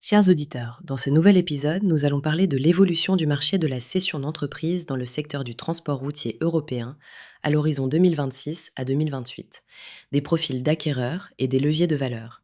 Chers auditeurs, dans ce nouvel épisode, nous allons parler de l'évolution du marché de la cession d'entreprise dans le secteur du transport routier européen à l'horizon 2026 à 2028, des profils d'acquéreurs et des leviers de valeur.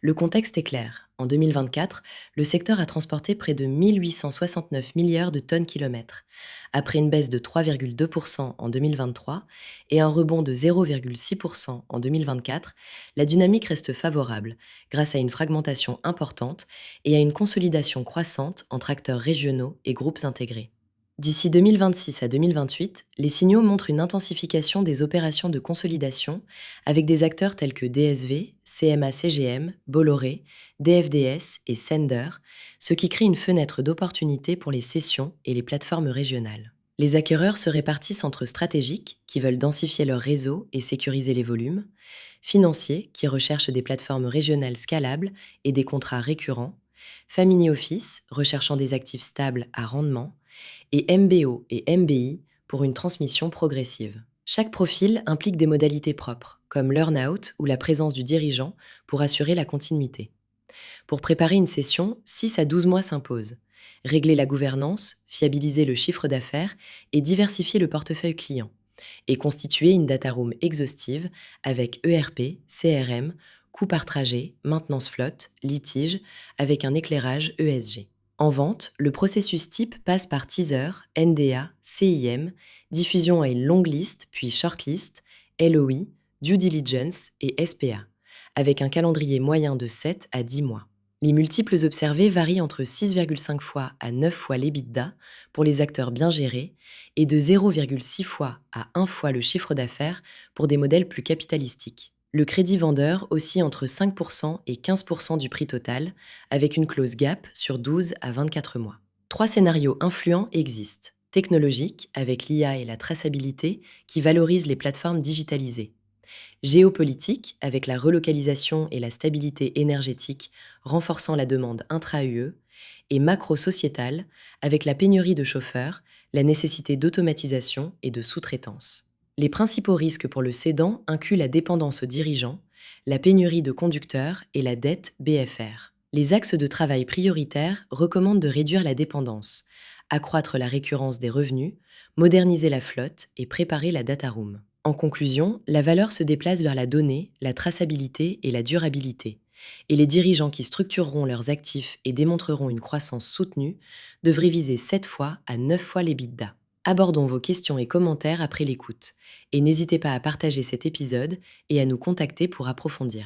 Le contexte est clair. En 2024, le secteur a transporté près de 1869 milliards de tonnes-kilomètres, après une baisse de 3,2% en 2023 et un rebond de 0,6% en 2024. La dynamique reste favorable grâce à une fragmentation importante et à une consolidation croissante entre acteurs régionaux et groupes intégrés. D'ici 2026 à 2028, les signaux montrent une intensification des opérations de consolidation avec des acteurs tels que DSV, CMA-CGM, Bolloré, DFDS et Sender, ce qui crée une fenêtre d'opportunité pour les cessions et les plateformes régionales. Les acquéreurs se répartissent entre stratégiques, qui veulent densifier leur réseau et sécuriser les volumes, financiers, qui recherchent des plateformes régionales scalables et des contrats récurrents, family office, recherchant des actifs stables à rendement, et MBO et MBI pour une transmission progressive. Chaque profil implique des modalités propres, comme l'earn-out ou la présence du dirigeant pour assurer la continuité. Pour préparer une session, 6 à 12 mois s'imposent. Régler la gouvernance, fiabiliser le chiffre d'affaires et diversifier le portefeuille client. Et constituer une data room exhaustive avec ERP, CRM, coût par trajet, maintenance flotte, litige, avec un éclairage ESG. En vente, le processus type passe par teaser, NDA, CIM, diffusion à une longue liste, puis shortlist, LOI, due diligence et SPA, avec un calendrier moyen de 7 à 10 mois. Les multiples observés varient entre 6,5 fois à 9 fois l'EBITDA pour les acteurs bien gérés et de 0,6 fois à 1 fois le chiffre d'affaires pour des modèles plus capitalistiques. Le crédit vendeur oscille entre 5% et 15% du prix total, avec une clause gap sur 12 à 24 mois. Trois scénarios influents existent. Technologique, avec l'IA et la traçabilité, qui valorisent les plateformes digitalisées. Géopolitique, avec la relocalisation et la stabilité énergétique, renforçant la demande intra-UE. Et macro-sociétal, avec la pénurie de chauffeurs, la nécessité d'automatisation et de sous-traitance. Les principaux risques pour le cédant incluent la dépendance aux dirigeants, la pénurie de conducteurs et la dette BFR. Les axes de travail prioritaires recommandent de réduire la dépendance, accroître la récurrence des revenus, moderniser la flotte et préparer la data room. En conclusion, la valeur se déplace vers la donnée, la traçabilité et la durabilité. Et les dirigeants qui structureront leurs actifs et démontreront une croissance soutenue devraient viser 7 fois à 9 fois l'EBITDA. Abordons vos questions et commentaires après l'écoute. Et n'hésitez pas à partager cet épisode et à nous contacter pour approfondir.